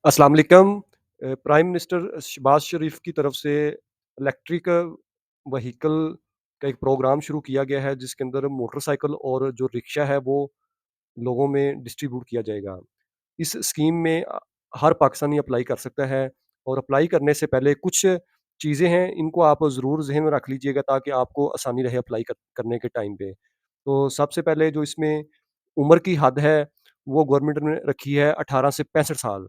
अस्सलाम वालेकुम। Prime minister Shahbaz शरीफ की तरफ से इलेक्ट्रिक व्हीकल का एक प्रोग्राम शुरू किया गया है जिसके अंदर मोटरसाइकिल और जो रिक्शा है वो लोगों में डिस्ट्रीब्यूट किया जाएगा। इस स्कीम में हर पाकिस्तानी अप्लाई कर सकता है और अप्लाई करने से पहले कुछ चीज़ें हैं, इनको आप ज़रूर ज़हन में रख लीजिएगा ताकि आपको आसानी रहे अप्लाई करने के टाइम पे। तो सबसे पहले जो इसमें उम्र की हद है, वो गवर्नमेंट ने रखी है 18 से 65 साल।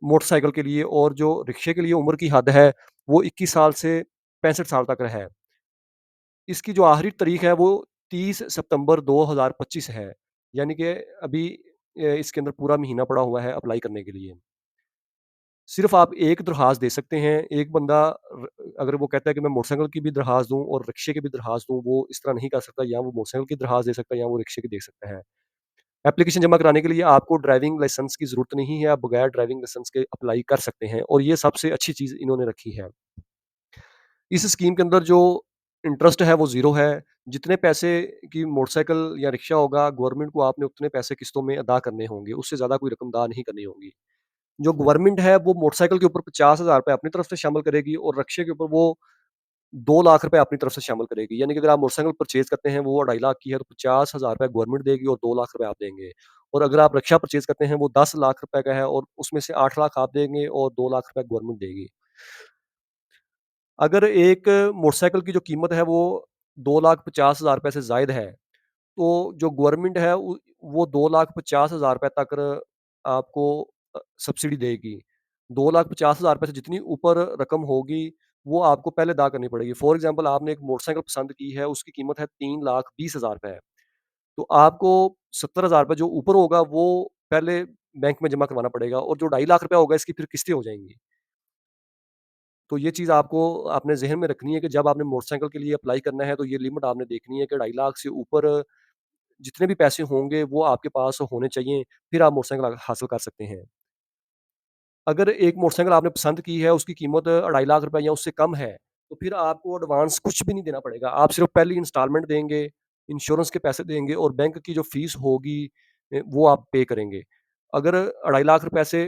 मोटरसाइकिल के लिए और जो रिक्शे के लिए उम्र की हद है, वो 21 साल से 65 साल तक है। इसकी जो आखिरी तारीख है वो 30 सितंबर 2025 है। यानी कि अभी इसके अंदर पूरा महीना पड़ा हुआ है अप्लाई करने के लिए। सिर्फ़ आप एक दरख़्वास्त दे सकते हैं। एक बंदा अगर वो कहता है कि मैं मोटरसाइकिल की भी दरख़्वास्त दूँ और रिक्शे की भी दरख़्वास्त दूँ, वो इस तरह नहीं कर सकता। या वो मोटरसाइकिल की दरख़्वास्त दे सकता है या वो रिक्शे की दे सकता है। एप्लीकेशन जमा कराने के लिए आपको ड्राइविंग लाइसेंस की ज़रूरत नहीं है, आप बगैर ड्राइविंग लाइसेंस के अप्लाई कर सकते हैं और ये सबसे अच्छी चीज़ इन्होंने रखी है। इस स्कीम के अंदर जो इंटरेस्ट है वो ज़ीरो है, जितने पैसे की मोटरसाइकिल या रिक्शा होगा, गवर्नमेंट को आपने उतने पैसे किस्तों में अदा करने होंगे, उससे ज़्यादा कोई रकम अदा नहीं करनी होगी। जो गवर्नमेंट है वो मोटरसाइकिल के ऊपर ₹50,000 अपनी तरफ से शामिल करेगी और रिक्शे के ऊपर वो ₹2,00,000 अपनी तरफ से शामिल करेगी। यानी कि अगर आप मोटरसाइकिल परचेज़ करते हैं वो 2,50,000 की है तो ₹50,000 गवर्नमेंट देगी और ₹2,00,000 आप देंगे। और अगर आप रिक्शा परचेज़ करते हैं वो ₹10,00,000 का है और उसमें से 8,00,000 आप देंगे और ₹2,00,000 गवर्नमेंट देगी। अगर एक मोटरसाइकिल की जो कीमत है वो ₹2,50,000 से ज़ायद है, तो जो गवर्नमेंट है वो ₹2,50,000 तक आपको सब्सिडी देगी। ₹2,50,000 से जितनी ऊपर रकम होगी, वो आपको पहले अदा करनी पड़ेगी। फॉर एग्ज़ाम्पल आपने एक मोटरसाइकिल पसंद की है, उसकी कीमत है ₹3,20,000 तो आपको ₹70,000 जो ऊपर होगा वो पहले बैंक में जमा करवाना पड़ेगा और जो ₹2,50,000 होगा इसकी फिर किस्तें हो जाएँगी। तो ये चीज़ आपको अपने ज़हन में रखनी है कि जब आपने मोटरसाइकिल के लिए अप्लाई करना है, तो ये लिमिट आपने देखनी है कि 2,50,000 से ऊपर जितने भी पैसे होंगे, वो आपके पास होने चाहिए, फिर आप मोटरसाइकिल हासिल कर सकते हैं। अगर एक मोटरसाइकिल आपने पसंद की है, उसकी कीमत ₹2,50,000 या उससे कम है, तो फिर आपको एडवांस कुछ भी नहीं देना पड़ेगा। आप सिर्फ़ पहली इंस्टॉलमेंट देंगे, इंश्योरेंस के पैसे देंगे और बैंक की जो फ़ीस होगी वो आप पे करेंगे। अगर ₹2,50,000 से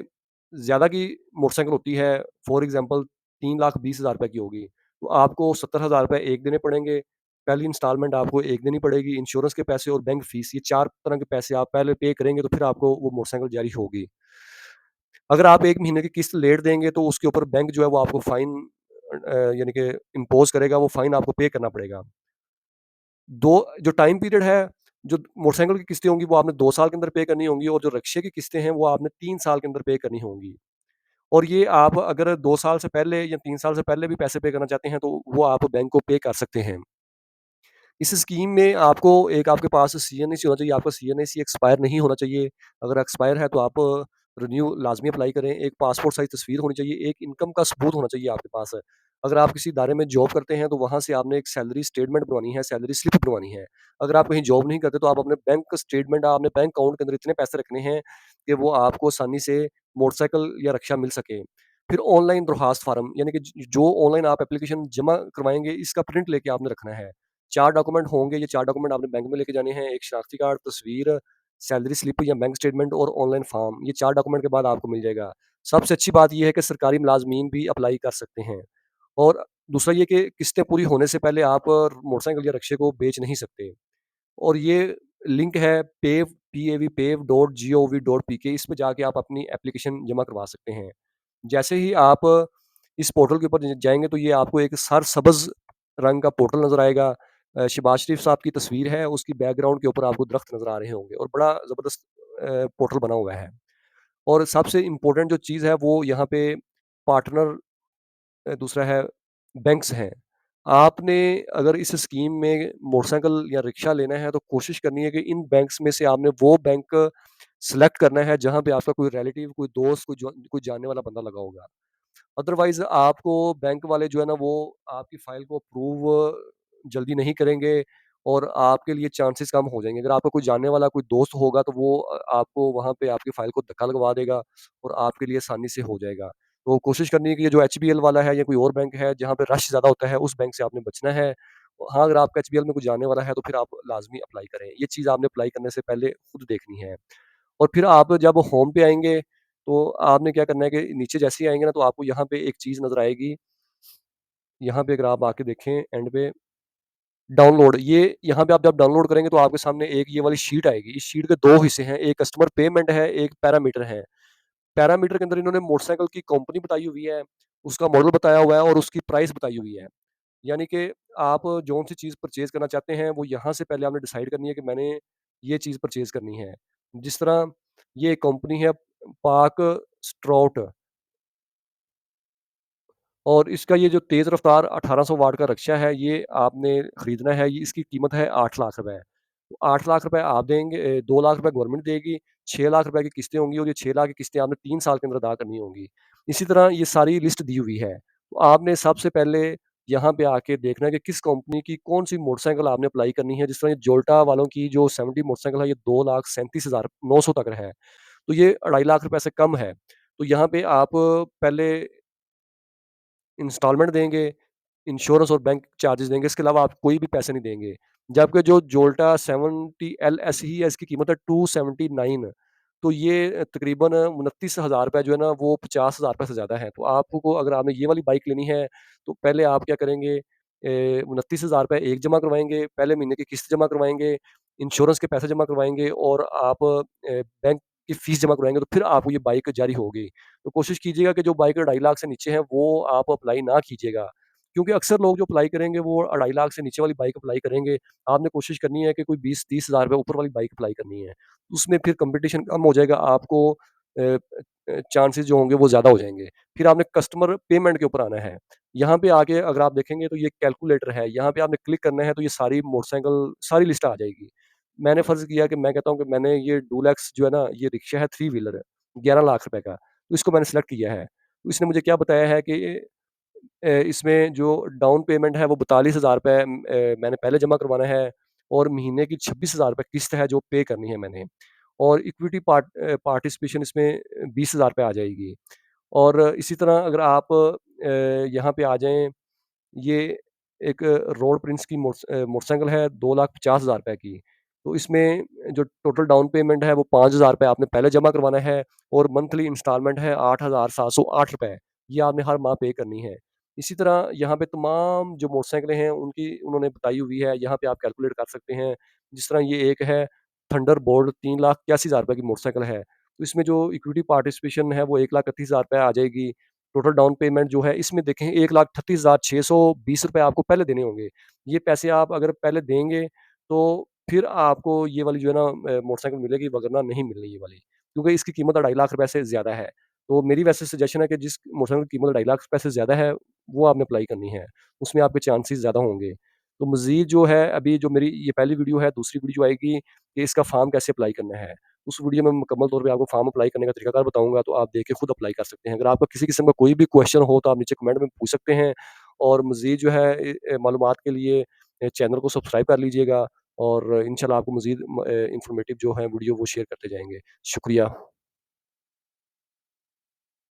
ज़्यादा की मोटरसाइकिल होती है, फॉर एग्ज़ाम्पल ₹3,20,000 की होगी, तो आपको ₹70,000 एक देने पड़ेंगे, पहली इंस्टॉलमेंट आपको एक देनी पड़ेगी, इंश्योरेंस के पैसे और बैंक फ़ीस, ये 4 तरह के पैसे आप पहले पे करेंगे, तो फिर आपको वो मोटरसाइकिल जारी होगी। अगर आप 1 महीने की किस्त लेट देंगे तो उसके ऊपर बैंक जो है वो आपको फ़ाइन यानी कि इम्पोज़ करेगा, वो फ़ाइन आपको पे करना पड़ेगा। 2 जो टाइम पीरियड है, जो मोटरसाइकिल की किस्तें होंगी वो आपने 2 साल के अंदर पे करनी होंगी और जो रिक्शे की किस्तें हैं वो आपने 3 साल के अंदर पे करनी होंगी। और ये आप अगर 2 साल से पहले या 3 साल से पहले भी पैसे पे करना चाहते हैं तो वो आप बैंक को पे कर सकते हैं। इस स्कीम में आपको एक आपके पास सीएनएसी होना चाहिए, आपका सीएनएसी एक्सपायर नहीं होना चाहिए। अगर एक्सपायर है तो आप रिन्यू लाज़मी अप्लाई करें। एक पासपोर्ट साइज़ तस्वीर होनी चाहिए, एक इनकम का सबूत होना चाहिए आपके पास। अगर आप किसी इदारे में जॉब करते हैं तो वहाँ से आपने एक सैलरी स्टेटमेंट बनवानी है, सैलरी स्लिप बनवानी है। अगर आप कहीं जॉब नहीं करते तो आप अपने बैंक स्टेटमेंट आपने बैंक अकाउंट के अंदर इतने पैसे रखने हैं कि वो आपको आसानी से मोटरसाइकिल या रिक्शा मिल सके। फिर ऑनलाइन दरख्वास्त फ़ॉर्म यानी कि जो ऑनलाइन आप एप्लीकेशन जमा करवाएँगे इसका प्रिंट लेके आपने रखना है। 4 डॉक्यूमेंट होंगे, ये 4 डॉक्यूमेंट आपने बैंक में लेके जाने हैं, एक शनाख्ती कार्ड, तस्वीर, सैलरी स्लिप या बैंक स्टेटमेंट और ऑनलाइन फॉर्म, ये 4 डॉक्यूमेंट के बाद आपको मिल जाएगा। सबसे अच्छी बात ये है कि सरकारी मुलाज़मीन भी अप्लाई कर सकते हैं और दूसरा ये कि किस्तें पूरी होने से पहले आप मोटरसाइकिल या रिक्शे को बेच नहीं सकते और ये लिंक है pav.gov.pk इस पे जाके आप अपनी एप्लीकेशन जमा करवा सकते हैं। जैसे ही आप इस पोर्टल के ऊपर जाएँगे तो ये आपको एक सरसब्ज़ रंग का पोर्टल नज़र आएगा। शहबाज शरीफ साहब की तस्वीर है, उसकी बैकग्राउंड के ऊपर आपको दरख्त नज़र आ रहे होंगे और बड़ा ज़बरदस्त पोर्टल बना हुआ है। और सबसे इम्पोर्टेंट जो चीज़ है वो यहाँ पे पार्टनर दूसरा है बैंक्स हैं। आपने अगर इस स्कीम में मोटरसाइकिल या रिक्शा लेना है तो कोशिश करनी है कि इन बैंक्स में से आपने वो बैंक सेलेक्ट करना है जहाँ पे आपका कोई रिलेटिव, कोई दोस्त, कोई जानने वाला बंदा लगा होगा। अदरवाइज़ आपको बैंक वाले जो है ना वो आपकी फ़ाइल को अप्रूव जल्दी नहीं करेंगे और आपके लिए चांसेस कम हो जाएँगे। अगर आपका कोई जानने वाला कोई दोस्त होगा तो वो आपको वहाँ पे आपकी फ़ाइल को धक्का लगवा देगा और आपके लिए आसानी से हो जाएगा। तो कोशिश करनी है कि ये जो एचबीएल वाला है या कोई और बैंक है जहाँ पे रश ज़्यादा होता है उस बैंक से आपने बचना है। हाँ, अगर आपका एचबीएल में कोई जानने वाला है तो फिर आप लाज़मी अप्लाई करें। ये चीज़ आपने अप्लाई करने से पहले खुद देखनी है। और फिर आप जब होम पे आएँगे तो आपने क्या करना है कि नीचे जैसे ही आएँगे ना तो आपको यहाँ पे एक चीज़ नज़र आएगी, यहाँ पे अगर आप आके देखें एंड पे डाउनलोड, ये यहाँ पे आप जब डाउनलोड करेंगे तो आपके सामने एक ये वाली शीट आएगी। इस शीट के 2 हिस्से हैं, एक कस्टमर पेमेंट है, एक पैरामीटर है। पैरामीटर के अंदर इन्होंने मोटरसाइकिल की कंपनी बताई हुई है, उसका मॉडल बताया हुआ है और उसकी प्राइस बताई हुई है। यानी कि आप जौन-सी चीज़ परचेज़ करना चाहते हैं, वो यहाँ से पहले आपने डिसाइड करनी है कि मैंने ये चीज़ परचेज़ करनी है। जिस तरह ये कंपनी है पाक स्ट्राउट और इसका ये जो तेज़ रफ़्तार 1800 वाट का रिक्शा है, ये आपने खरीदना है, ये इसकी कीमत है 8 लाख रुपए। तो 8 लाख रुपए आप देंगे 2 लाख रुपए गवर्नमेंट देगी, 6 लाख रुपए की किस्तें होंगी और ये 6 लाख की किस्तें आपने 3 साल के अंदर अदा करनी होंगी। इसी तरह ये सारी लिस्ट दी हुई है। तो आपने सबसे पहले यहाँ पे आके देखना है कि किस कंपनी की कौन-सी मोटरसाइकिल आपने अप्लाई करनी है। जिस तरह ये जोल्टा वालों की जो 70 मोटरसाइकिल है, ये 2,37,900 तक है। तो ये 2.5 लाख रुपए से कम है। तो यहाँ पे आप पहले इंस्टॉलमेंट देंगे, इंश्योरेंस और बैंक चार्जेज़ देंगे, इसके अलावा आप कोई भी पैसे नहीं देंगे। जबकि जो जोल्टा 70 एलएस ही है, इसकी कीमत है 279 तो ये तकरीबन 29,000 रुपए जो है ना, वो 50,000 रुपए से ज़्यादा है। तो आपको अगर आपने ये वाली बाइक लेनी है, तो पहले आप क्या करेंगे 29,000 रुपए एक जमा करवाएँगे, पहले महीने की किस्त जमा करवाएँगे, इंश्योरेंस के पैसे जमा करवाएँगे और आप बैंक की फीस जमा करवाएँगे, तो फिर आपको ये बाइक जारी होगी। तो कोशिश कीजिएगा कि जो बाइक 2.5 लाख से नीचे है, वो आप अप्लाई ना कीजिएगा। क्योंकि अक्सर लोग जो अप्लाई करेंगे वो 2.5 लाख से नीचे वाली बाइक अप्लाई करेंगे। आपने कोशिश करनी है कि कोई 20-30 हज़ार रुपए ऊपर वाली बाइक अप्लाई करनी है। उसमें फिर कॉम्पिटिशन कम हो जाएगा, आपको चांसेस जो होंगे वो ज़्यादा हो जाएँगे। फिर आपने कस्टमर पेमेंट के ऊपर आना है। यहाँ पे आके अगर आप देखेंगे तो ये कैलकुलेटर है, यहाँ पे आपने क्लिक करना है तो ये सारी मोटरसाइकिल सारी लिस्ट आ जाएगी। मैंने फ़र्ज़ किया कि मैं कहता हूँ कि मैंने ये डुलेक्स जो है ना, ये रिक्शा है 3 व्हीलर 11 लाख रुपए का, तो इसको मैंने सेलेक्ट किया है। तो इसने मुझे क्या बताया है कि इसमें जो डाउन पेमेंट है वो 42,000 रुपए मैंने पहले जमा करवाना है और महीने की 26,000 रुपए किस्त है जो पे करनी है मैंने और इक्विटी पार्टिसिपेशन इसमें 20,000 रुपए आ जाएगी। और इसी तरह अगर आप यहाँ पे आ जाएँ, ये एक रोड प्रिंस की मोटरसाइकिल है 2,50,000 रुपए की। तो इसमें जो टोटल डाउन पेमेंट है वो 5,000 रुपए आपने पहले जमा करवाना है और मंथली इंस्टॉलमेंट है 8,708 रुपए, ये आपने हर माह पे करनी है। इसी तरह यहाँ पे तमाम जो मोटरसाइकिलें हैं उनकी उन्होंने बताई हुई है, यहाँ पे आप कैलकुलेट कर सकते हैं। जिस तरह ये एक है थंडरबोल्ट 3,81,000 रुपए की मोटरसाइकिल है। तो इसमें जो इक्विटी पार्टिसिपेशन है वो 1,31,000 रुपए आ जाएगी। टोटल डाउन पेमेंट जो है इसमें देखें 1,38,620 रुपए आपको पहले देने होंगे। ये पैसे आप अगर पहले देंगे तो फिर आपको ये वाली जो है ना मोटरसाइकिल मिलेगी, वरना नहीं मिलनी ये वाली। क्योंकि इसकी कीमत 2.5 लाख रुपए से ज़्यादा है। तो मेरी वैसे सजेशन है कि जिस मोटरसाइकिल की कीमत 2.5 लाख रुपए से ज़्यादा है, वो आपने अप्लाई करनी है। उसमें आपके चांसेस ज़्यादा होंगे। तो मज़ीद जो है अभी जो मेरी ये पहली वीडियो है, दूसरी वीडियो आएगी कि इसका फ़ॉर्म कैसे अप्लाई करना है। उस वीडियो में मुकम्मल तौर पे आपको फ़ॉर्म अप्लाई करने का तरीकाकार बताऊँगा, तो आप देख के खुद अप्लाई कर सकते हैं। अगर आपका किसी किस्म का कोई भी क्वेश्चन हो, तो आप नीचे कमेंट में पूछ सकते हैं और मज़ीद जो है मालूमात के लिए चैनल को सब्सक्राइब कर लीजिएगा और इंशाल्लाह आपको मज़ीद इन्फॉर्मेटिव जो है वीडियो वो शेयर करते जाएँगे। शुक्रिया।